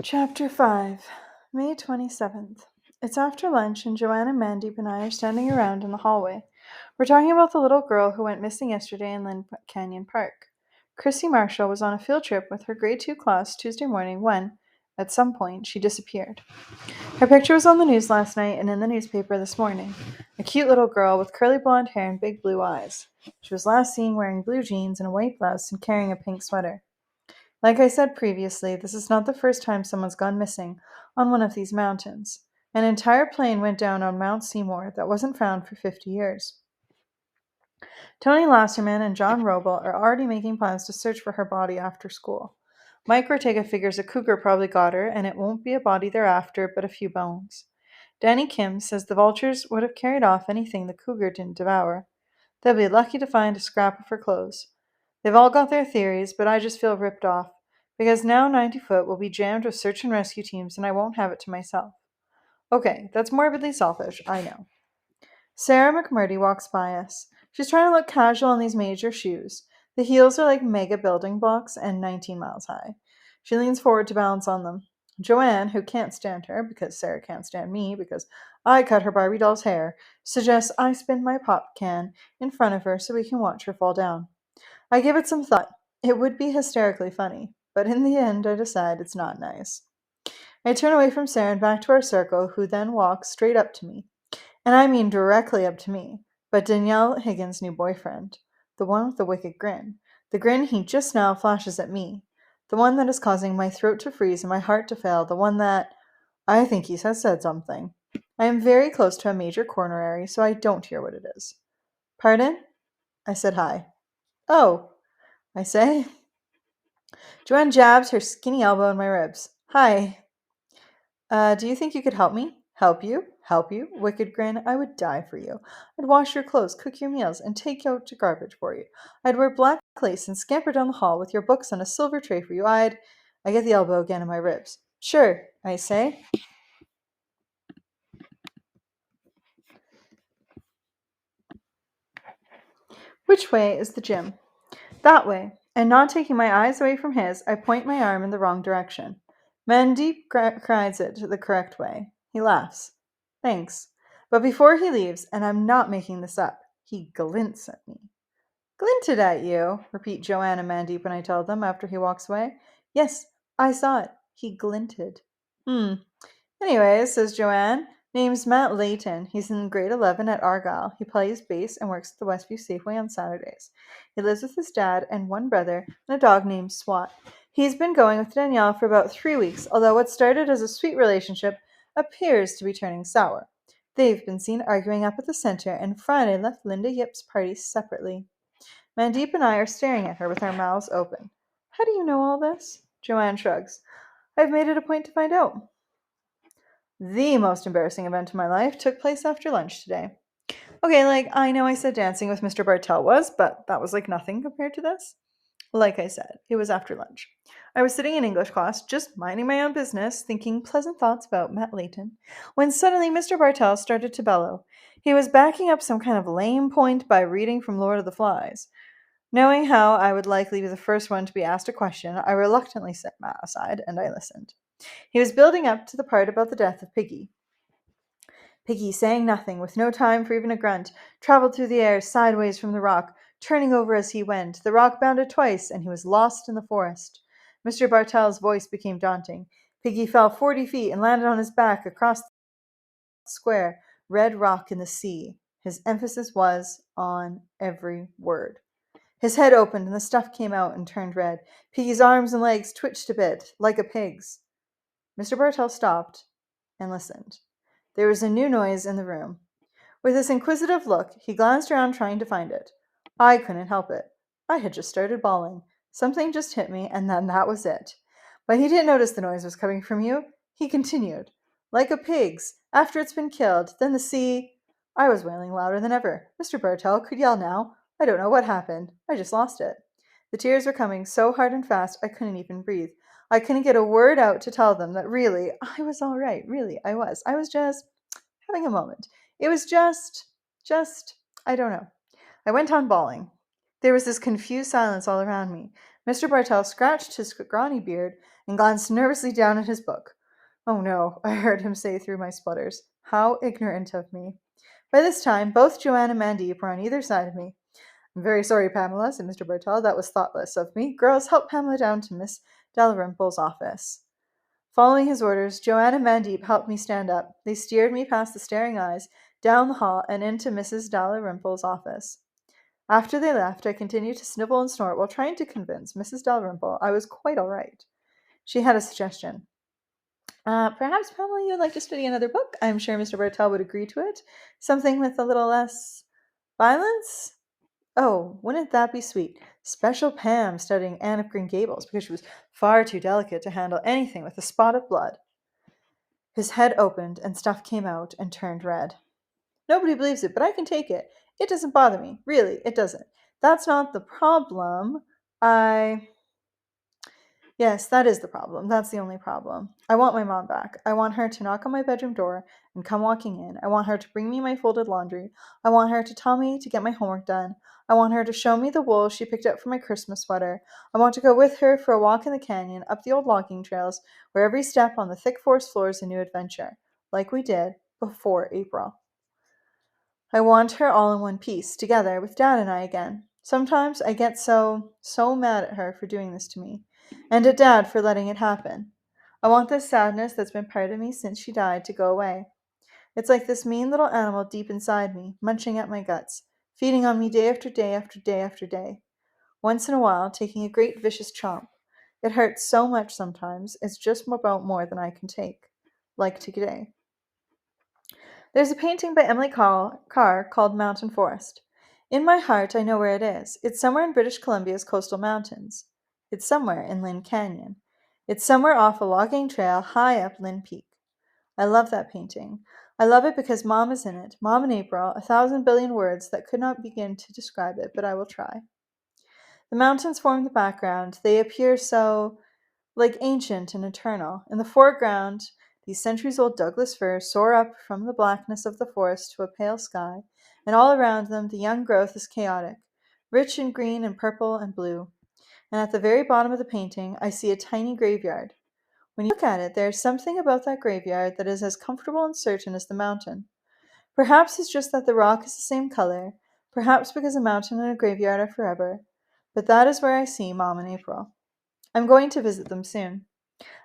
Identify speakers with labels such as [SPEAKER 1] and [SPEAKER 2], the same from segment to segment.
[SPEAKER 1] Chapter 5, May 27th. It's after lunch, and Joanna, Mandeep, and I are standing around in the hallway. We're talking about the little girl who went missing yesterday in Lynn Canyon Park. Chrissy Marshall was on a field trip with her grade 2 class Tuesday morning when, at some point, she disappeared. Her picture was on the news last night and in the newspaper this morning. A cute little girl with curly blonde hair and big blue eyes. She was last seen wearing blue jeans and a white blouse and carrying a pink sweater. Like I said previously, this is not the first time someone's gone missing on one of these mountains. An entire plane went down on Mount Seymour that wasn't found for 50 years. Tony Lasserman and John Roble are already making plans to search for her body after school. Mike Ortega figures a cougar probably got her, and it won't be a body thereafter, but a few bones. Danny Kim says the vultures would have carried off anything the cougar didn't devour. They'll be lucky to find a scrap of her clothes. They've all got their theories, but I just feel ripped off, because now 90 Foot will be jammed with search and rescue teams and I won't have it to myself. Okay, that's morbidly selfish, I know. Sarah McMurdy walks by us. She's trying to look casual in these major shoes. The heels are like mega building blocks and 19 miles high. She leans forward to balance on them. Joanne, who can't stand her because Sarah can't stand me because I cut her Barbie doll's hair, suggests I spin my pop can in front of her so we can watch her fall down. I give it some thought. It would be hysterically funny, but in the end I decide it's not nice. I turn away from Sarah and back to our circle, who then walks straight up to me. And I mean directly up to me, but Danielle Higgins' new boyfriend. The one with the wicked grin. The grin he just now flashes at me. The one that is causing my throat to freeze and my heart to fail. The one that I think he has said something. I am very close to a major coronary, so I don't hear what it is. Pardon? I said hi. Oh, I say. Joanne jabs her skinny elbow in my ribs. Hi. Do you think you could help me? Help you? Help you? Wicked grin. I would die for you. I'd wash your clothes, cook your meals, and take out to garbage for you. I'd wear black lace and scamper down the hall with your books on a silver tray for you. I get the elbow again in my ribs. Sure, I say. Which way is the gym? That way. And not taking my eyes away from his, I point my arm in the wrong direction. Mandeep cries it the correct way. He laughs. Thanks. But before he leaves, and I'm not making this up, he glints at me. Glinted at you, repeat Joanne and Mandeep when I tell them after he walks away. Yes, I saw it. He glinted. Anyways, says Joanne, name's Matt Layton. He's in grade 11 at Argyle. He plays bass and works at the Westview Safeway on Saturdays. He lives with his dad and one brother and a dog named Swat. He's been going with Danielle for about 3 weeks, although what started as a sweet relationship appears to be turning sour. They've been seen arguing up at the center, and Friday left Linda Yip's party separately. Mandeep and I are staring at her with our mouths open. How do you know all this? Joanne shrugs. I've made it a point to find out. The most embarrassing event of my life took place after lunch today. Okay, I know I said dancing with Mr. Bartell was, but that was nothing compared to this. Like I said, it was after lunch. I was sitting in English class, just minding my own business, thinking pleasant thoughts about Matt Layton, when suddenly Mr. Bartell started to bellow. He was backing up some kind of lame point by reading from Lord of the Flies. Knowing how I would likely be the first one to be asked a question, I reluctantly set Matt aside, and I listened. He was building up to the part about the death of Piggy. Piggy, saying nothing, with no time for even a grunt, traveled through the air sideways from the rock, turning over as he went. The rock bounded twice, and he was lost in the forest. Mr. Bartell's voice became daunting. Piggy fell 40 feet and landed on his back across the square, red rock in the sea. His emphasis was on every word. His head opened, and the stuff came out and turned red. Piggy's arms and legs twitched a bit, like a pig's. Mr. Bartell stopped and listened. There was a new noise in the room. With this inquisitive look, he glanced around trying to find it. I couldn't help it. I had just started bawling. Something just hit me, and then that was it. But he didn't notice the noise was coming from you. He continued. Like a pig's, after it's been killed, then the sea... I was wailing louder than ever. Mr. Bartell could yell now. I don't know what happened. I just lost it. The tears were coming so hard and fast I couldn't even breathe. I couldn't get a word out to tell them that really, I was all right. Really, I was. I was just having a moment. It was just, I don't know. I went on bawling. There was this confused silence all around me. Mr. Bartell scratched his scrawny beard and glanced nervously down at his book. Oh no, I heard him say through my splutters. How ignorant of me. By this time, both Joanne and Mandeep were on either side of me. I'm very sorry, Pamela, said Mr. Bartell. That was thoughtless of me. Girls, help Pamela down to Miss Dalrymple's office. Following his orders, Joanne and Mandeep helped me stand up. They steered me past the staring eyes, down the hall, and into Mrs. Dalrymple's office. After they left, I continued to snivel and snort while trying to convince Mrs. Dalrymple I was quite all right. She had a suggestion. Perhaps, Pamela, you would like to study another book? I'm sure Mr. Bartell would agree to it. Something with a little less violence? Oh, wouldn't that be sweet? Special Pam studying Anne of Green Gables because she was far too delicate to handle anything with a spot of blood. His head opened and stuff came out and turned red. Nobody believes it, but I can take it. It doesn't bother me. Really, it doesn't. That's not the problem. Yes, that is the problem. That's the only problem. I want my mom back. I want her to knock on my bedroom door and come walking in. I want her to bring me my folded laundry. I want her to tell me to get my homework done. I want her to show me the wool she picked up for my Christmas sweater. I want to go with her for a walk in the canyon, up the old logging trails, where every step on the thick forest floor is a new adventure, like we did before April. I want her all in one piece, together with Dad and I again. Sometimes I get so mad at her for doing this to me, and at Dad for letting it happen. I want this sadness that's been part of me since she died to go away. It's like this mean little animal deep inside me, munching at my guts, feeding on me day after day after day after day. Once in a while, taking a great vicious chomp. It hurts so much sometimes, it's just about more than I can take. Like today. There's a painting by Emily Carr called Mountain Forest. In my heart, I know where it is. It's somewhere in British Columbia's coastal mountains. It's somewhere in Lynn Canyon. It's somewhere off a logging trail high up Lynn Peak. I love that painting. I love it because Mom is in it. Mom and April, 1,000,000,000,000 words that could not begin to describe it, but I will try. The mountains form the background. They appear so like ancient and eternal. In the foreground, these centuries-old Douglas firs soar up from the blackness of the forest to a pale sky, and all around them the young growth is chaotic, rich in green and purple and blue. And at the very bottom of the painting, I see a tiny graveyard. When you look at it, there is something about that graveyard that is as comfortable and certain as the mountain. Perhaps it's just that the rock is the same color, perhaps because a mountain and a graveyard are forever, but that is where I see Mom and April. I'm going to visit them soon.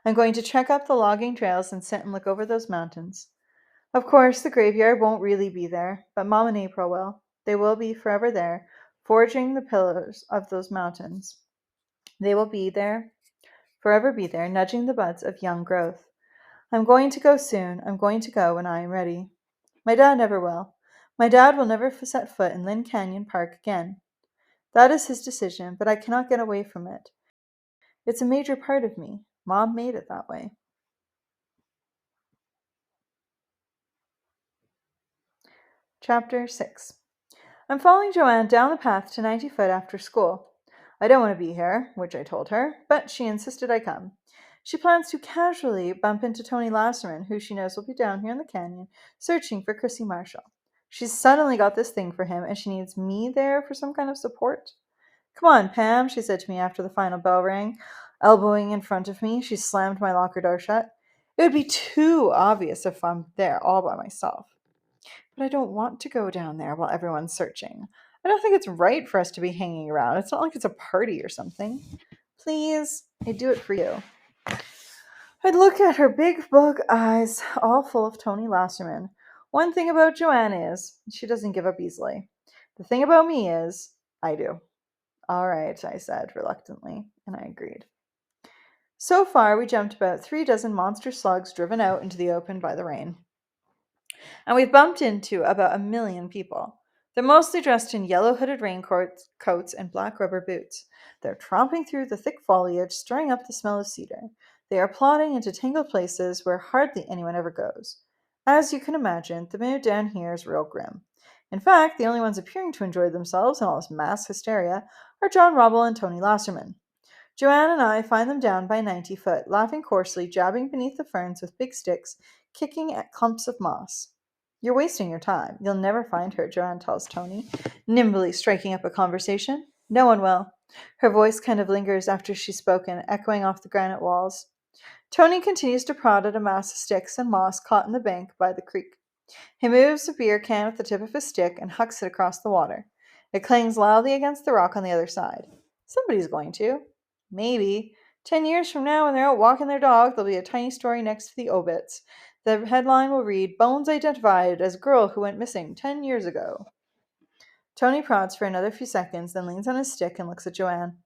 [SPEAKER 1] I'm going to trek up the logging trails and sit and look over those mountains. Of course, the graveyard won't really be there, but Mom and April will. They will be forever there, forging the pillars of those mountains. They will be there, forever be there, nudging the buds of young growth. I'm going to go soon. I'm going to go when I am ready. My dad never will. My dad will never set foot in Lynn Canyon Park again. That is his decision, but I cannot get away from it. It's a major part of me. Mom made it that way. Chapter 6. I'm following Joanne down the path to 90 Foot after school. I don't want to be here, which I told her, but she insisted I come. She plans to casually bump into Tony Lasserman, who she knows will be down here in the canyon, searching for Chrissy Marshall. She's suddenly got this thing for him, and she needs me there for some kind of support. Come on, Pam, she said to me after the final bell rang. Elbowing in front of me, she slammed my locker door shut. It would be too obvious if I'm there all by myself. But I don't want to go down there while everyone's searching. I don't think it's right for us to be hanging around. It's not like it's a party or something. Please, I'd do it for you. I'd look at her big bug eyes, all full of Tony Lasserman. One thing about Joanne is, she doesn't give up easily. The thing about me is, I do. All right, I said reluctantly, and I agreed. So far, we jumped about 36 monster slugs driven out into the open by the rain. And we've bumped into about 1,000,000 people. They're mostly dressed in yellow hooded raincoats and black rubber boots. They're tromping through the thick foliage, stirring up the smell of cedar. They are plodding into tangled places where hardly anyone ever goes. As you can imagine, the mood down here is real grim. In fact, the only ones appearing to enjoy themselves in all this mass hysteria are John Robble and Tony Lasserman. Joanne and I find them down by 90 Foot, laughing coarsely, jabbing beneath the ferns with big sticks, kicking at clumps of moss. You're wasting your time. You'll never find her, Joanne tells Tony, nimbly striking up a conversation. No one will. Her voice kind of lingers after she's spoken, echoing off the granite walls. Tony continues to prod at a mass of sticks and moss caught in the bank by the creek. He moves a beer can with the tip of his stick and hucks it across the water. It clangs loudly against the rock on the other side. Somebody's going to. Maybe. 10 years from now, when they're out walking their dog, there'll be a tiny story next to the obits. The headline will read, Bones identified as girl who went missing 10 years ago. Tony prods for another few seconds, then leans on his stick and looks at Joanne.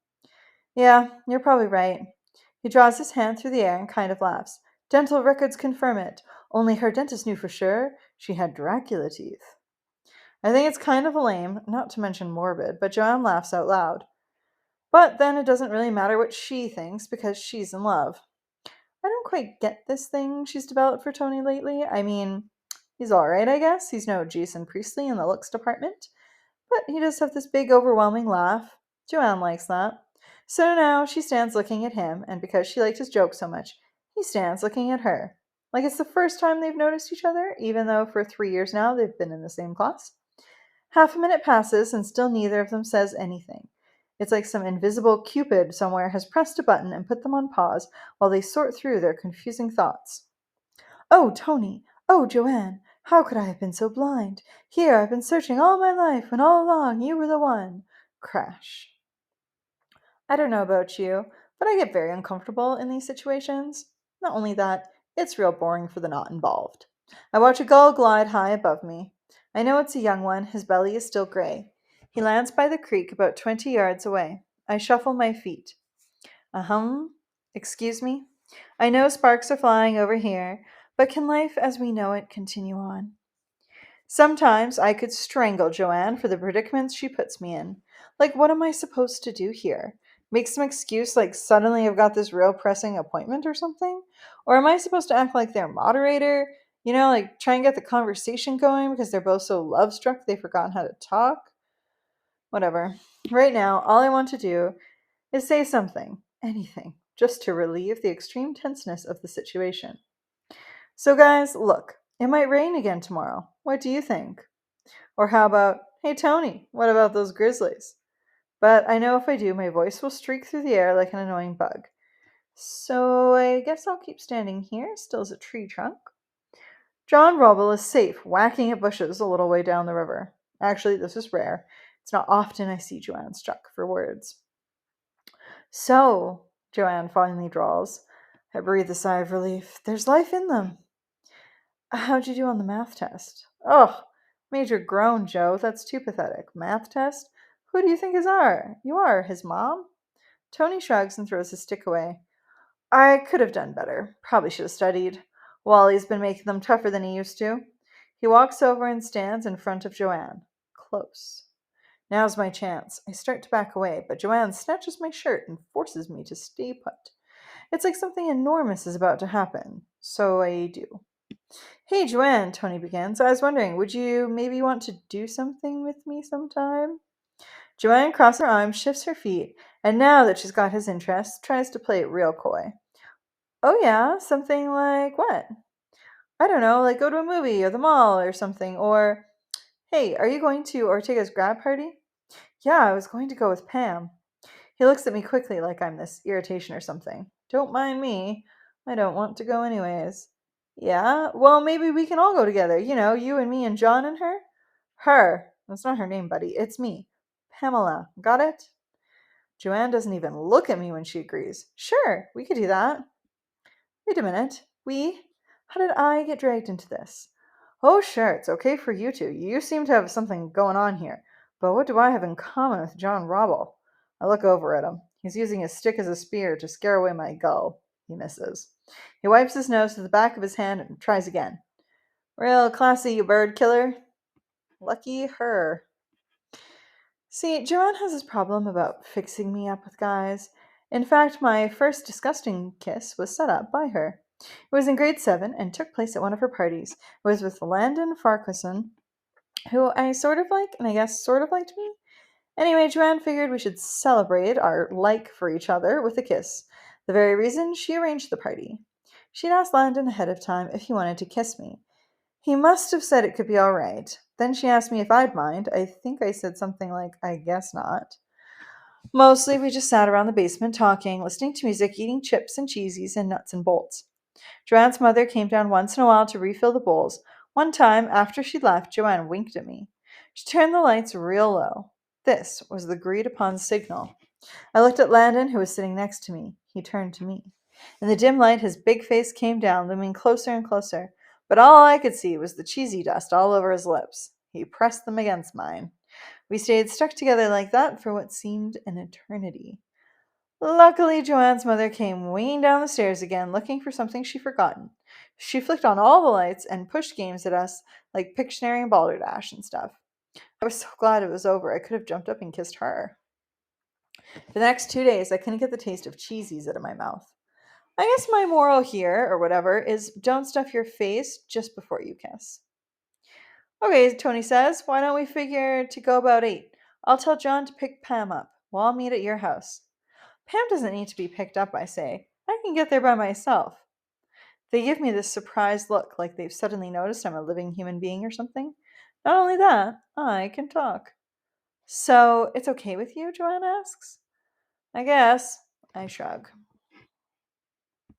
[SPEAKER 1] Yeah, you're probably right. He draws his hand through the air and kind of laughs. Dental records confirm it. Only her dentist knew for sure she had Dracula teeth. I think it's kind of lame, not to mention morbid, but Joanne laughs out loud. But then it doesn't really matter what she thinks because she's in love. I don't quite get this thing she's developed for Tony lately. I mean, he's alright, I guess. He's no Jason Priestley in the looks department. But he does have this big, overwhelming laugh. Joanne likes that. So now she stands looking at him, and because she liked his joke so much, he stands looking at her. Like it's the first time they've noticed each other, even though for 3 years now they've been in the same class. Half a minute passes, and still neither of them says anything. It's like some invisible Cupid somewhere has pressed a button and put them on pause while they sort through their confusing thoughts. Oh, Tony! Oh, Joanne! How could I have been so blind? Here I've been searching all my life, when all along you were the one. Crash. I don't know about you, but I get very uncomfortable in these situations. Not only that, it's real boring for the not involved. I watch a gull glide high above me. I know it's a young one, his belly is still gray. He lands by the creek about 20 yards away. I shuffle my feet. Ahem. Excuse me? I know sparks are flying over here, but can life as we know it continue on? Sometimes I could strangle Joanne for the predicaments she puts me in. Like, what am I supposed to do here? Make some excuse like suddenly I've got this real pressing appointment or something? Or am I supposed to act like their moderator? You know, like try and get the conversation going because they're both so love struck they've forgotten how to talk? Whatever. Right now, all I want to do is say something, anything, just to relieve the extreme tenseness of the situation. So, guys, look, it might rain again tomorrow. What do you think? Or how about, hey, Tony, what about those grizzlies? But I know if I do, my voice will streak through the air like an annoying bug. So I guess I'll keep standing here, still as a tree trunk. John Rubble is safe, whacking at bushes a little way down the river. Actually, this is rare. It's not often I see Joanne struck for words. So, Joanne finally drawls. I breathe a sigh of relief. There's life in them. How'd you do on the math test? Oh, major groan, Joe. That's too pathetic. Math test? Who do you think you are? His mom? Tony shrugs and throws his stick away. I could have done better. Probably should have studied. Wally's been making them tougher than he used to. He walks over and stands in front of Joanne. Close. Now's my chance. I start to back away, but Joanne snatches my shirt and forces me to stay put. It's like something enormous is about to happen. So I do. Hey, Joanne, Tony begins. I was wondering, would you maybe want to do something with me sometime? Joanne crosses her arms, shifts her feet, and now that she's got his interest, tries to play it real coy. Oh, yeah? Something like what? I don't know, like go to a movie or the mall or something. Or, hey, are you going to Ortega's grad party? Yeah, I was going to go with Pam. He looks at me quickly like I'm this irritation or something. Don't mind me. I don't want to go anyways. Yeah? Well, maybe we can all go together. You know, you and me and John and her. Her. That's not her name, buddy. It's me. Pamela. Got it? Joanne doesn't even look at me when she agrees. Sure, we could do that. Wait a minute. We? How did I get dragged into this? Oh, sure, it's okay for you two. You seem to have something going on here. But what do I have in common with John Robble? I look over at him. He's using his stick as a spear to scare away my gull. He misses. He wipes his nose with the back of his hand and tries again. Real classy, you bird killer. Lucky her. See, Joanne has this problem about fixing me up with guys. In fact, my first disgusting kiss was set up by her. It was in grade 7 and took place at one of her parties. It was with Landon Farquharson, who I sort of like, and I guess sort of liked me. Anyway, Joanne figured we should celebrate our like for each other with a kiss, the very reason she arranged the party. She'd asked Landon ahead of time if he wanted to kiss me. He must have said it could be all right. Then she asked me if I'd mind. I think I said something like, I guess not. Mostly, we just sat around the basement talking, listening to music, eating chips and cheesies and nuts and bolts. Joanne's mother came down once in a while to refill the bowls. One time, after she left, Joanne winked at me. She turned the lights real low. This was the agreed upon signal. I looked at Landon, who was sitting next to me. He turned to me. In the dim light, his big face came down, looming closer and closer. But all I could see was the cheesy dust all over his lips. He pressed them against mine. We stayed stuck together like that for what seemed an eternity. Luckily, Joanne's mother came winging down the stairs again, looking for something she'd forgotten. She flicked on all the lights and pushed games at us, like Pictionary and Balderdash and stuff. I was so glad it was over. I could have jumped up and kissed her. For the next 2 days, I couldn't get the taste of cheesies out of my mouth. I guess my moral here, or whatever, is don't stuff your face just before you kiss. Okay, Tony says, why don't we figure to go about 8? I'll tell John to pick Pam up. We'll all meet at your house. Pam doesn't need to be picked up, I say. I can get there by myself. They give me this surprised look, like they've suddenly noticed I'm a living human being or something. Not only that, I can talk. So, it's okay with you? Joanne asks. I guess. I shrug.